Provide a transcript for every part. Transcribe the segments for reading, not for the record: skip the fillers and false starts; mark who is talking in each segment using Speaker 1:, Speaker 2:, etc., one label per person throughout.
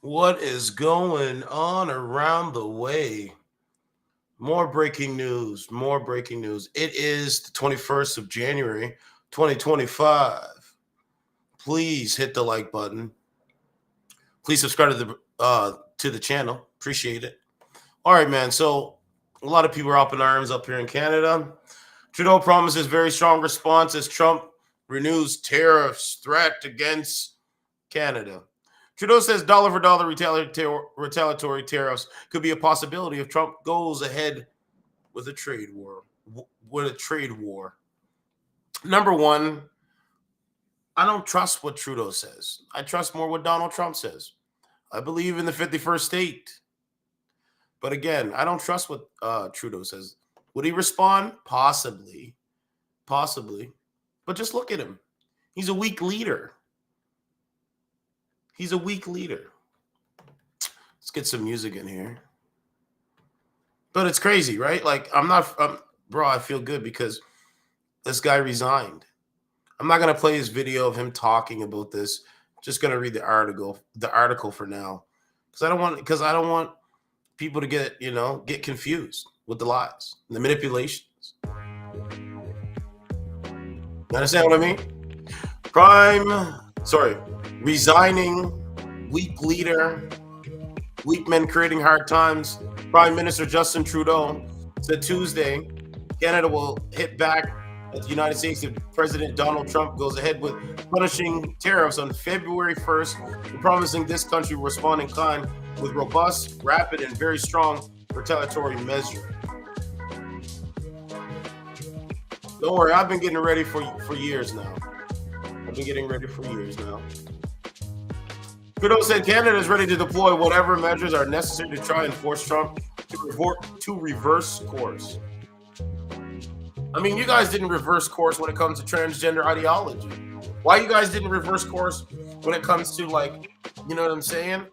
Speaker 1: What is going on around the way? More breaking news. More breaking news. It is the 21st of January, 2025. Please hit the like button. Please subscribe to the channel. Appreciate it. All right, man. So a lot of people are up in arms up here in Canada. Trudeau promises very strong response as Trump renews tariffs threat against Canada. Trudeau says dollar for dollar retaliatory tariffs could be a possibility if Trump goes ahead with a trade war. Number one, I don't trust what Trudeau says. I trust more what Donald Trump says. I believe in the 51st state. But again, I don't trust what Trudeau says. Would he respond? Possibly. Possibly. But just look at him. He's a weak leader. He's a weak leader. Let's get some music in here. But it's crazy, right? Like, bro, I feel good because this guy resigned. I'm not going to play his video of him talking about this. Just going to read the article for now. Because I don't want people to get confused with the lies, the manipulations. You understand what I mean? Resigning, weak leader, weak men creating hard times. Prime Minister Justin Trudeau said Tuesday Canada will hit back at the United States if President Donald Trump goes ahead with punishing tariffs on February 1st and promising this country will respond in kind with robust, rapid, and very strong retaliatory measures. Don't worry, I've been getting ready for years now. Trudeau said Canada is ready to deploy whatever measures are necessary to try and force Trump to reverse course. I mean, you guys didn't reverse course when it comes to transgender ideology. Why you guys didn't reverse course when it comes to, you know what I'm saying?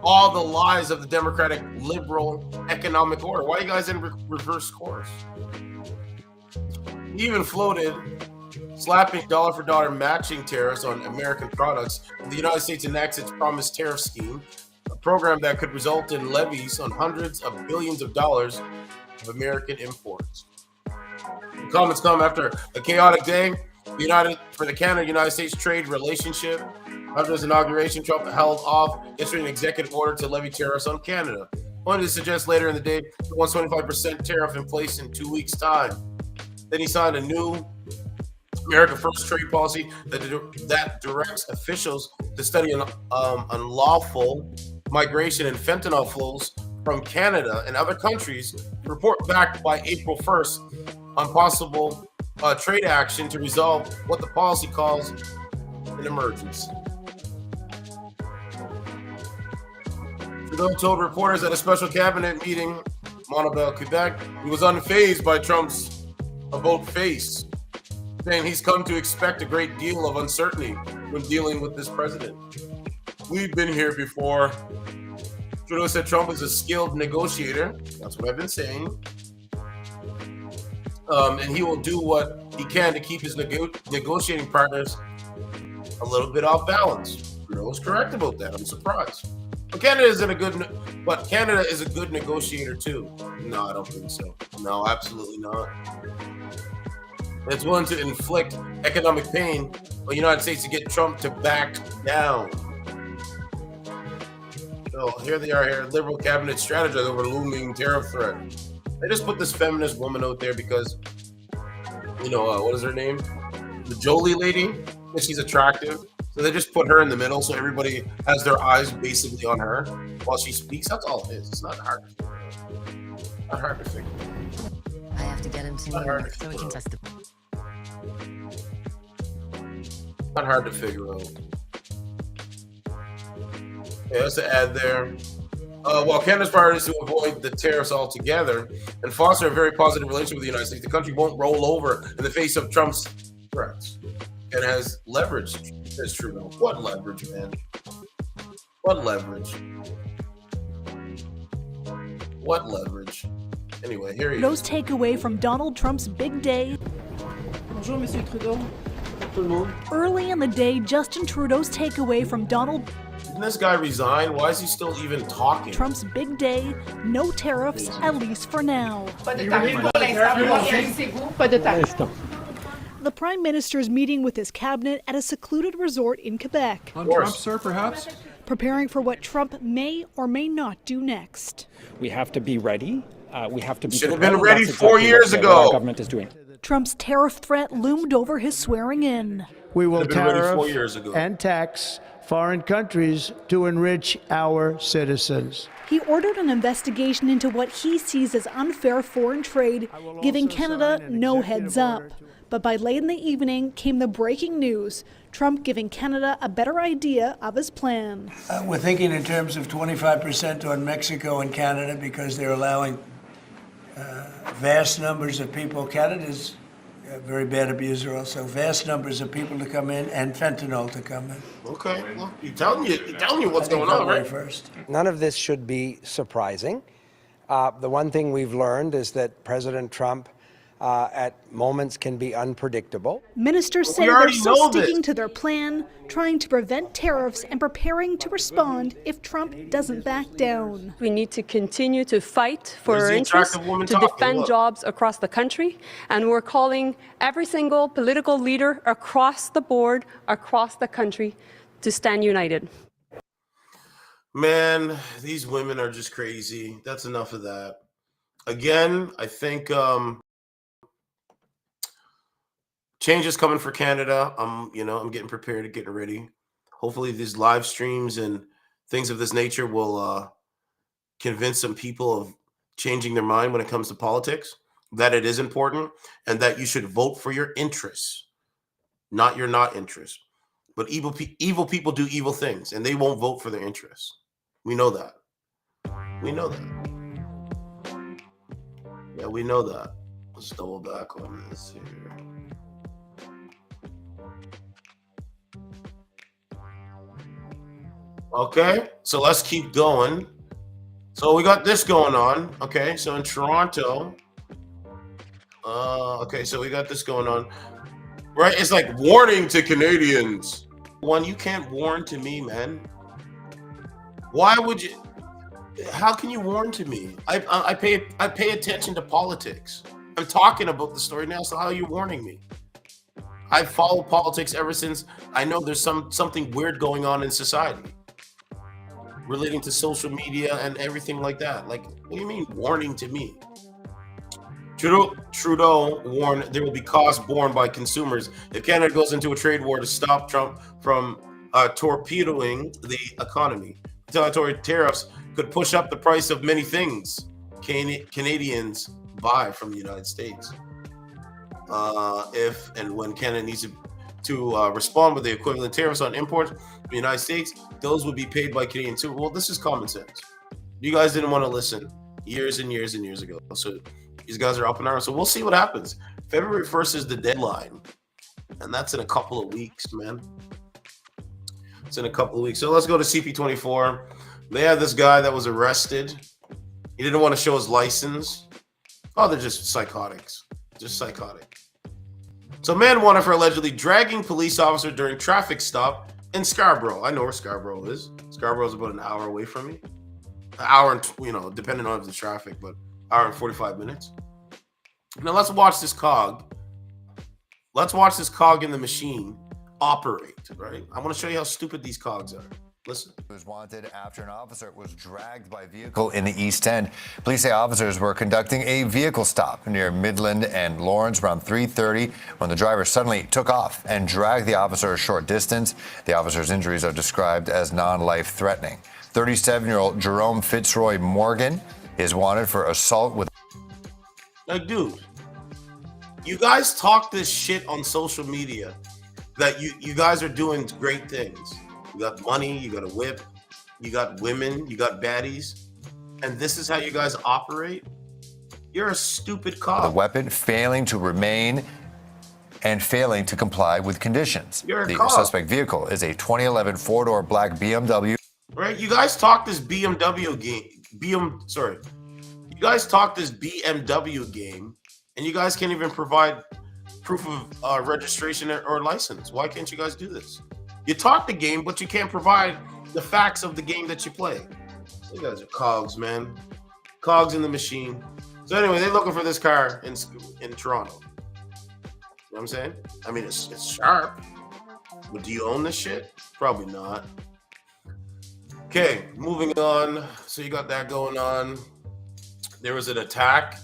Speaker 1: All the lies of the democratic liberal economic order. Why you guys didn't reverse course? He even floated slapping dollar for dollar matching tariffs on American products. The United States enacts its promised tariff scheme, a program that could result in levies on hundreds of billions of dollars of American imports. The comments come after a chaotic day for the Canada-United States trade relationship. After his inauguration, Trump held off issuing an executive order to levy tariffs on Canada. Only to suggest later in the day he wants 25% tariff in place in 2 weeks' time. Then he signed a new America First trade policy that directs officials to study unlawful migration and fentanyl flows from Canada and other countries to report back by April 1st on possible trade action to resolve what the policy calls an emergency. Trudeau told reporters at a special cabinet meeting in Montreal, Quebec, he was unfazed by Trump's about-face, saying he's come to expect a great deal of uncertainty when dealing with this president. We've been here before. Trudeau said Trump is a skilled negotiator. That's what I've been saying. And he will do what he can to keep his negotiating partners a little bit off balance. Trudeau was correct about that. I'm surprised. But Canada is a good negotiator too. No, I don't think so. No, absolutely not. It's willing to inflict economic pain on the United States to get Trump to back down. So here they are here, liberal cabinet strategize over looming tariff threat. They just put this feminist woman out there because, what is her name? The Jolie lady, and she's attractive. So they just put her in the middle so everybody has their eyes basically on her while she speaks. That's all it is. It's not hard to figure out.
Speaker 2: I have to get him to New York so we can test it.
Speaker 1: Not hard to figure out. Okay, that's to add there. While Canada's priority is to avoid the tariffs altogether and foster a very positive relationship with the United States, the country won't roll over in the face of Trump's threats. And has leverage, says Trudeau. What leverage, man? What leverage? What leverage? Anyway, here he is.
Speaker 3: Trudeau's takeaway from Donald Trump's big day.
Speaker 4: Bonjour, Monsieur Trudeau.
Speaker 3: Early in the day, Justin Trudeau's takeaway from Donald
Speaker 1: Didn't this guy resign? Why is he still even talking?
Speaker 3: Trump's big day, no tariffs, at least for now. The Prime Minister's meeting with his cabinet at a secluded resort in Quebec,
Speaker 4: On Trump, sir, perhaps?
Speaker 3: preparing for what Trump may or may not do next.
Speaker 5: We have to be ready. We have to be.
Speaker 1: Should have been
Speaker 5: prepared.
Speaker 1: ready
Speaker 5: That's
Speaker 1: 4
Speaker 5: exactly
Speaker 1: years
Speaker 5: what
Speaker 1: ago.
Speaker 5: Our government is doing.
Speaker 3: Trump's tariff threat loomed over his swearing in.
Speaker 6: We will
Speaker 1: Should have been ready 4
Speaker 6: tariff
Speaker 1: years ago.
Speaker 6: and tax foreign countries to enrich our citizens.
Speaker 3: He ordered an investigation into what he sees as unfair foreign trade, giving Canada no heads up. But by late in the evening came the breaking news, Trump giving Canada a better idea of his plan.
Speaker 6: We're thinking in terms of 25% on Mexico and Canada because they're allowing vast numbers of people. Canada's a very bad abuser also. Vast numbers of people to come in and fentanyl to come in.
Speaker 1: Okay, well, you're telling you what's going on, right?
Speaker 6: First.
Speaker 7: None of this should be surprising. The one thing we've learned is that President Trump at moments can be unpredictable.
Speaker 3: Ministers
Speaker 1: We
Speaker 3: say they're
Speaker 1: already
Speaker 3: still
Speaker 1: know this.
Speaker 3: sticking to their plan, trying to prevent tariffs and preparing to respond if Trump doesn't back down.
Speaker 8: We need to continue to fight for
Speaker 1: Where's
Speaker 8: our
Speaker 1: the
Speaker 8: interests,
Speaker 1: attractive woman
Speaker 8: to
Speaker 1: talking?
Speaker 8: defend
Speaker 1: Look.
Speaker 8: jobs across the country. And we're calling every single political leader across the board, across the country, to stand united.
Speaker 1: Man, these women are just crazy. That's enough of that. Again, I think change is coming for Canada. I'm getting prepared, getting ready. Hopefully these live streams and things of this nature will convince some people of changing their mind when it comes to politics, that it is important and that you should vote for your interests, not your not interests. But evil people do evil things and they won't vote for their interests. We know that. We know that. Yeah, we know that. Let's double back on this here. Okay, so let's keep going. So we got this going on. Okay, so in Toronto, okay, so we got this going on. Right, it's like warning to Canadians. One, you can't warn to me, man. Why would you? How can you warn to me? I pay attention to politics. I'm talking about the story now, so how are you warning me? I've followed politics ever since I know there's something weird going on in society relating to social media and everything like that. Like, what do you mean warning to me? Trudeau warned there will be costs borne by consumers if Canada goes into a trade war to stop Trump from torpedoing the economy. Retaliatory tariffs could push up the price of many things Canadians buy from the United States. If and when Canada needs to respond with the equivalent tariffs on imports from the United States, those would be paid by Canadians too. Well, this is common sense. You guys didn't want to listen years and years and years ago. So these guys are up in arms. So we'll see what happens. February 1st is the deadline. And that's in a couple of weeks, man. It's in a couple of weeks. So let's go to CP24. They have this guy that was arrested. He didn't want to show his license. Oh, they're just psychotics. Just psychotic. So man wanted for allegedly dragging police officer during traffic stop in Scarborough. I know where Scarborough is. Scarborough's about an hour away from me. An hour and, depending on the traffic, but hour and 45 minutes. Now let's watch this cog. Let's watch this cog in the machine operate, right? I want to show you how stupid these cogs are. Listen.
Speaker 9: Was wanted after an officer was dragged by vehicle in the East End. Police say officers were conducting a vehicle stop near Midland and Lawrence around 3:30 when the driver suddenly took off and dragged the officer a short distance. The officer's injuries are described as non-life threatening. 37-year-old Jerome Fitzroy Morgan is wanted for assault with.
Speaker 1: Like, dude, you guys talk this shit on social media that you guys are doing great things. You got money, you got a whip, you got women, you got baddies, and this is how you guys operate? You're a stupid cop.
Speaker 9: The weapon failing to remain and failing to comply with conditions.
Speaker 1: You're a
Speaker 9: the
Speaker 1: cop.
Speaker 9: suspect vehicle is a 2011 four-door black BMW.
Speaker 1: Right? You guys talk this BMW game. You guys talk this BMW game, and you guys can't even provide proof of registration or license. Why can't you guys do this? You talk the game, but you can't provide the facts of the game that you play. You guys are cogs, man. Cogs in the machine. So anyway, they're looking for this car in Toronto. You know what I'm saying? I mean, it's sharp. But do you own this shit? Probably not. Okay, moving on. So you got that going on. There was an attack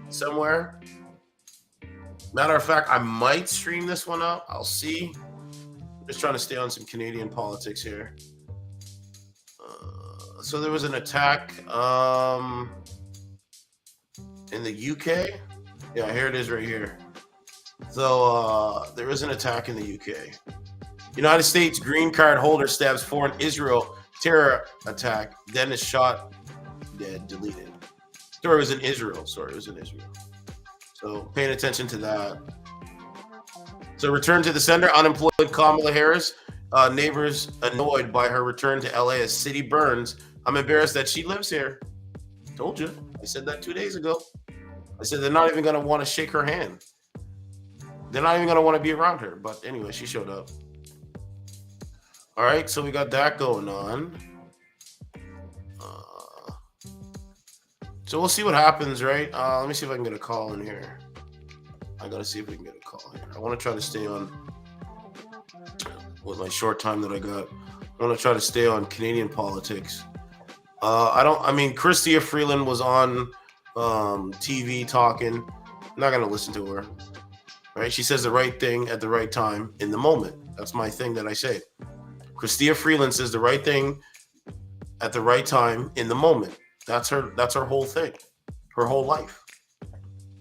Speaker 1: somewhere. Matter of fact, I might stream this one up. I'll see. I'm just trying to stay on some Canadian politics here. So there was an attack in the UK. Yeah, here it is right here. So there is an attack in the UK. United States green card holder stabs foreign Israel terror attack, then is shot dead, deleted. Sorry, it was in Israel. So paying attention to that. So return to the center, unemployed Kamala Harris. Neighbors annoyed by her return to LA as city burns. I'm embarrassed that she lives here. Told you. I said that 2 days ago. I said they're not even going to want to shake her hand. They're not even going to want to be around her. But anyway, she showed up. All right, so we got that going on. So we'll see what happens, right? Let me see if I can get a call in here. I got to see if we can get a call here. I want to try to stay on, with my short time that I got, I want to try to stay on Canadian politics. Chrystia Freeland was on TV talking. I'm not going to listen to her. Right? She says the right thing at the right time in the moment. That's my thing that I say. Chrystia Freeland says the right thing at the right time in the moment. That's her whole thing. Her whole life.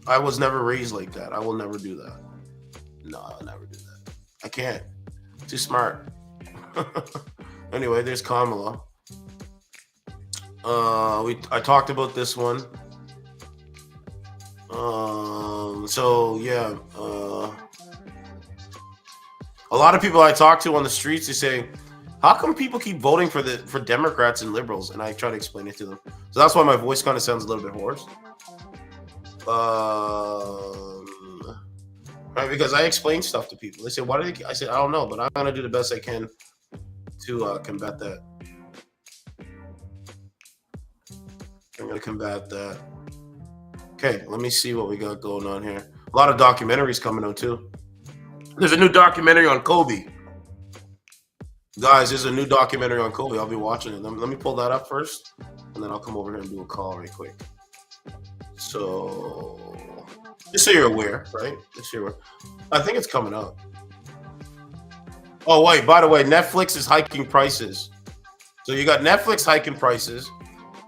Speaker 1: I was never raised like that. I will never do that. No, I'll never do that. I can't. Too smart. Anyway, there's Kamala. I talked about this one. A lot of people I talk to on the streets, they say, how come people keep voting for Democrats and liberals? And I try to explain it to them. So that's why my voice kind of sounds a little bit hoarse. Right, because I explain stuff to people. They say, why do they? I said, I don't know, but I'm gonna do the best I can to combat that. I'm gonna combat that. Okay, let me see what we got going on here. A lot of documentaries coming out too. There's a new documentary on Kobe. Guys, there's a new documentary on Kobe. I'll be watching it. Let me pull that up first, and then I'll come over here and do a call right quick. So, just so you're aware, right? Just so you're aware. I think it's coming up. Oh, wait, by the way, Netflix is hiking prices. So you got Netflix hiking prices.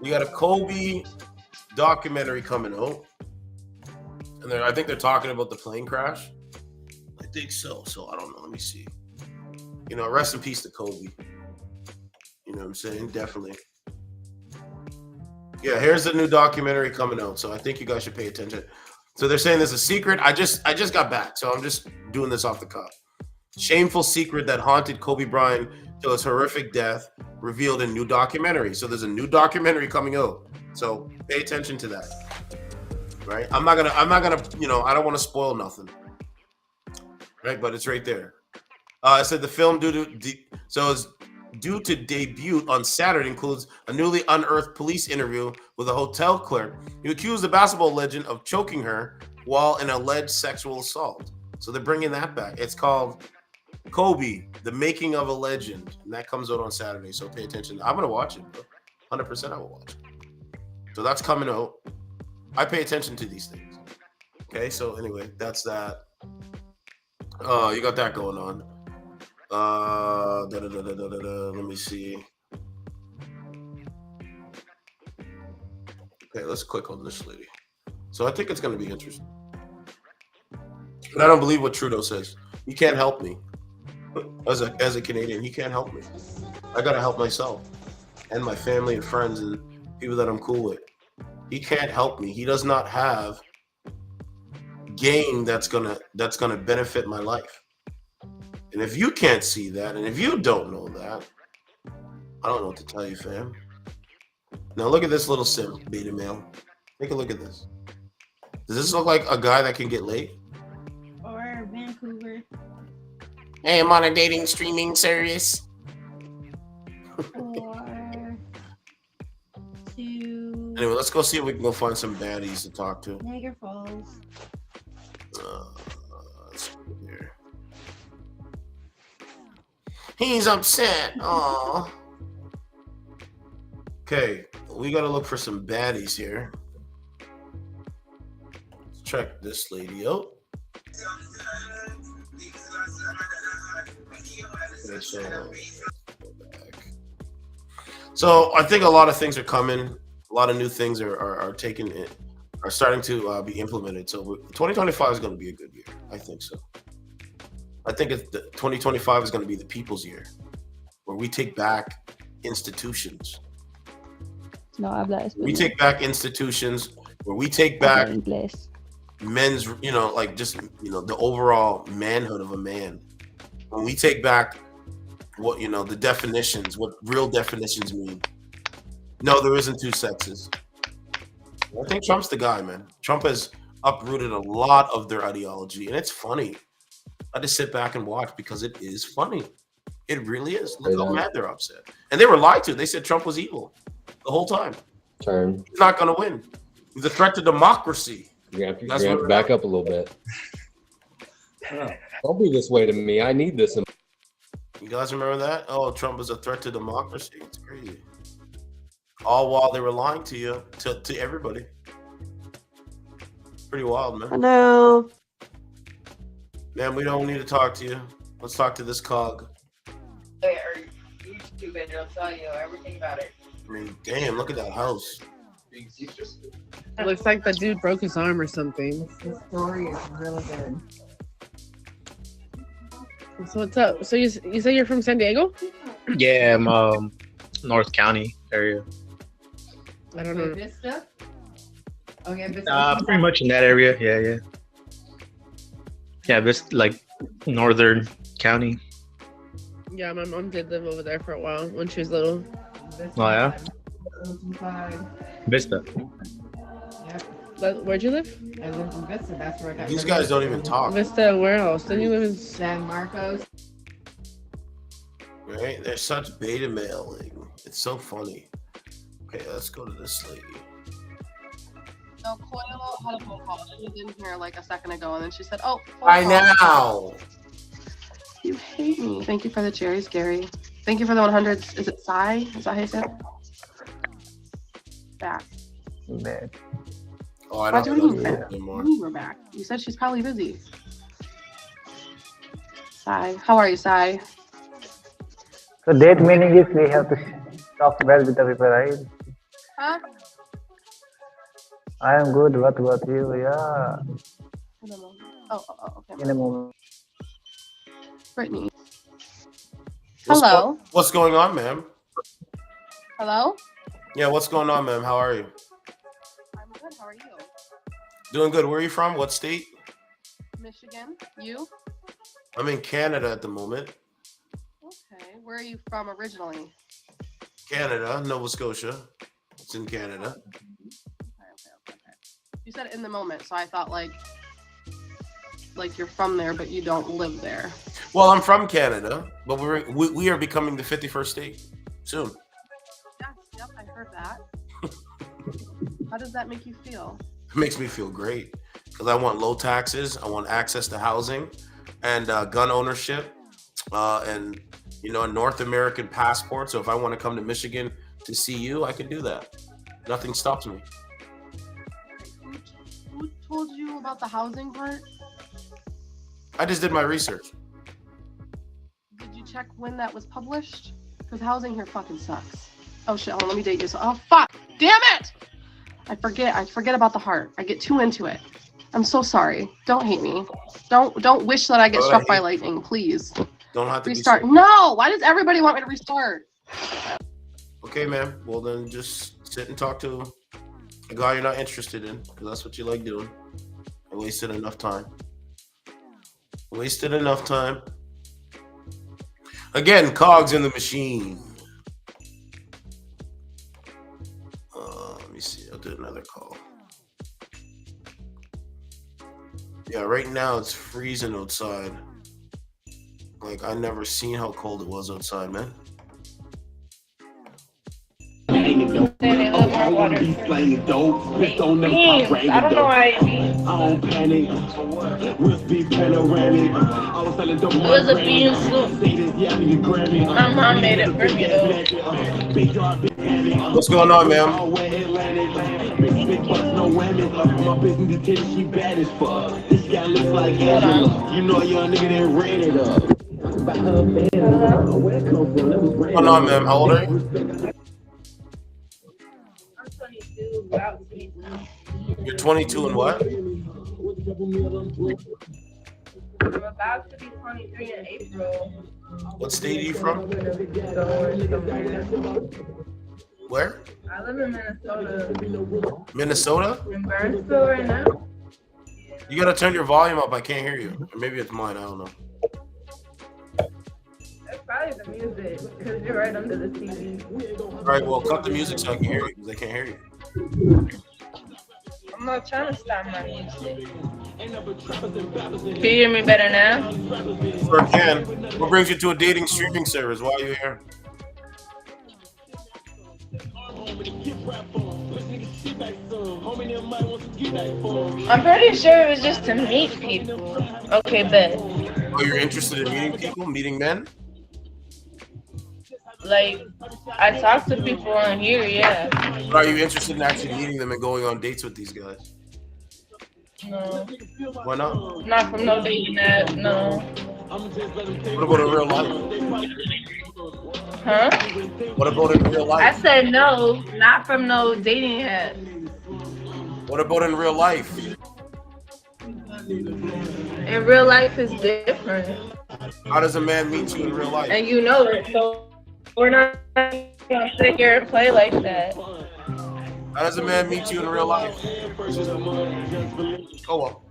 Speaker 1: You got a Kobe documentary coming out. And I think they're talking about the plane crash. I think so. So I don't know. Let me see. You know, rest in peace to Kobe. You know what I'm saying? Definitely. Yeah, here's the new documentary coming out. So I think you guys should pay attention. So they're saying there's a secret. I just got back, so I'm just doing this off the cuff. Shameful secret that haunted Kobe Bryant till his horrific death revealed in new documentary. So there's a new documentary coming out. So pay attention to that. Right? I'm not gonna, you know, I don't want to spoil nothing. Right, but it's right there. I said the film is due to debut on Saturday includes a newly unearthed police interview with a hotel clerk who accused the basketball legend of choking her while an alleged sexual assault. So they're bringing that back. It's called Kobe, The Making of a Legend, and that comes out on Saturday. So pay attention. I'm gonna watch it, bro. 100% I will watch it. So that's coming out. I pay attention to these things. Okay, so anyway, that's that. You got that going on. Let me see. Okay, let's click on this lady. So I think it's going to be interesting. But I don't believe what Trudeau says. He can't help me. As a Canadian, he can't help me. I got to help myself and my family and friends and people that I'm cool with. He can't help me. He does not have gain that's gonna benefit my life. And if you can't see that, and if you don't know that, I don't know what to tell you, fam. Now look at this little simp, beta male. Take a look at this. Does this look like a guy that can get laid?
Speaker 4: Or
Speaker 1: Hey, I'm on a dating streaming service.
Speaker 4: 4, 2,
Speaker 1: Anyway, let's go see if we can go find some baddies to talk to.
Speaker 4: Niagara Falls.
Speaker 1: Let's go here. He's upset. Aw. Okay, we gotta look for some baddies here. Let's check this lady out. Okay, so I think a lot of things are coming. A lot of new things are starting to be implemented. So 2025 is going to be a good year. I think so. I think 2025 is going to be the people's year, where we take back institutions.
Speaker 4: No habla español.
Speaker 1: We take back institutions, where we take back men's, like just, the overall manhood of a man. When we take back what, the definitions, what real definitions mean. No, there isn't two sexes. I think Trump's the guy, man. Trump has uprooted a lot of their ideology, and it's funny. I just sit back and watch because it is funny. It really is. Look how mad they're upset. And they were lied to. They said Trump was evil the whole time. He's not going to win. He's a threat to democracy.
Speaker 10: You have to back up a little bit. Don't be this way to me. I need this.
Speaker 1: You guys remember that? Oh, Trump is a threat to democracy. It's crazy. All while they were lying to you, to everybody. Pretty wild, man.
Speaker 11: Hello.
Speaker 1: Man, we don't need to talk to you. Let's talk to this cog.
Speaker 12: Or YouTube and it'll tell you everything about it.
Speaker 1: I mean, damn, look at that house.
Speaker 13: It looks like the dude broke his arm or something.
Speaker 12: The story is really good.
Speaker 13: So what's up? So you say you're from San Diego?
Speaker 14: Yeah, I'm North County area.
Speaker 13: I don't know.
Speaker 12: Vista? Oh yeah, Vista.
Speaker 14: Pretty much in that area. Yeah. Yeah, this like Northern County.
Speaker 13: Yeah, my mom did live over there for a while when she was little.
Speaker 14: Oh yeah. Vista.
Speaker 13: Yep. Where'd you live?
Speaker 12: I lived in Vista. That's where I got.
Speaker 1: These guys don't even talk.
Speaker 13: Vista, where else? Then you live in
Speaker 12: San Marcos.
Speaker 1: Right? They're such beta mailing. It's so funny. Okay, let's go to this lady.
Speaker 15: No, Coyle had a phone call. She was in here like a second ago, and then she said, "Oh,
Speaker 1: I know.
Speaker 15: You hate me." Thank you for the cherries, Gary. Thank you for the 100s. Is it Psy? Is that how you say it? Back.
Speaker 14: Back.
Speaker 1: Oh, I
Speaker 15: Why
Speaker 1: don't
Speaker 15: do you mean
Speaker 1: know
Speaker 15: back?
Speaker 1: anymore.
Speaker 15: What do you mean we're back? You said she's probably busy. Psy. How are you, Psy?
Speaker 16: So date meaning is we have to talk well with the people, right?
Speaker 15: Huh?
Speaker 16: I am good. What about you? Yeah.
Speaker 15: Oh, okay.
Speaker 16: In a moment.
Speaker 15: Brittany. Hello.
Speaker 1: What's going on, ma'am?
Speaker 15: Hello?
Speaker 1: Yeah, what's going on, ma'am? How are you?
Speaker 15: I'm good. How are you?
Speaker 1: Doing good. Where are you from? What state?
Speaker 15: Michigan. You?
Speaker 1: I'm in Canada at the moment.
Speaker 15: Okay. Where are you from originally?
Speaker 1: Canada, Nova Scotia. It's in Canada.
Speaker 15: Okay. You said in the moment, so I thought like you're from there, but you don't live there.
Speaker 1: Well, I'm from Canada, but we are becoming the 51st state soon.
Speaker 15: Yep, I heard that. How does that make you feel?
Speaker 1: It makes me feel great because I want low taxes, I want access to housing, and gun ownership, and a North American passport. So if I want to come to Michigan to see you, I can do that. Nothing stops me.
Speaker 15: Who told you about the housing part?
Speaker 1: I just did my research.
Speaker 15: Did you check when that was published? Because housing here fucking sucks. Oh shit, hold on, let me date you. Oh fuck, damn it! I forget about the heart. I get too into it. I'm so sorry. Don't hate me. Don't wish that I get struck by lightning, please.
Speaker 1: Don't have to
Speaker 15: restart. No! Why does everybody want me to restart?
Speaker 1: Okay, man. Well, then just sit and talk to a guy you're not interested in, because that's what you like doing. I wasted enough time. Again, cogs in the machine. Let me see. I'll do another call. Yeah, right now it's freezing outside. Like, I never seen how cold it was outside, man.
Speaker 12: I don't know why it was a bean soup. My mom made it for me though.
Speaker 1: What's going on, man? What's going on, man? How old are you? You're 22 and what?
Speaker 12: I'm about to be 23 in April.
Speaker 1: What state are you from? Where?
Speaker 12: I live in Minnesota.
Speaker 1: Minnesota?
Speaker 12: In Burnsville right now.
Speaker 1: You gotta turn your volume up. I can't hear you. Or maybe it's mine. I don't know.
Speaker 12: That's probably the music because you're right under the TV.
Speaker 1: All right, well, cut the music so I can hear you because I can't hear you.
Speaker 12: I'm not trying to stop my music. Can you hear me better now?
Speaker 1: Sure can. What brings you to a dating streaming service? Why are you here?
Speaker 12: I'm pretty sure it was just to meet people. Okay, bet.
Speaker 1: Oh, you're interested in meeting people, meeting men?
Speaker 12: Like, I talk to people on here, yeah.
Speaker 1: But are you interested in actually meeting them and going on dates with these guys?
Speaker 12: No.
Speaker 1: Why not?
Speaker 12: Not from no dating app, no.
Speaker 1: What about in real life?
Speaker 12: Huh?
Speaker 1: What about in real life?
Speaker 12: I said no, not from no dating app.
Speaker 1: What about in real life?
Speaker 12: In real life is different.
Speaker 1: How does a man meet you in real life?
Speaker 12: And you know it, so we're not gonna sit here and play like that.
Speaker 1: How does a man meet you in real life? Oh well.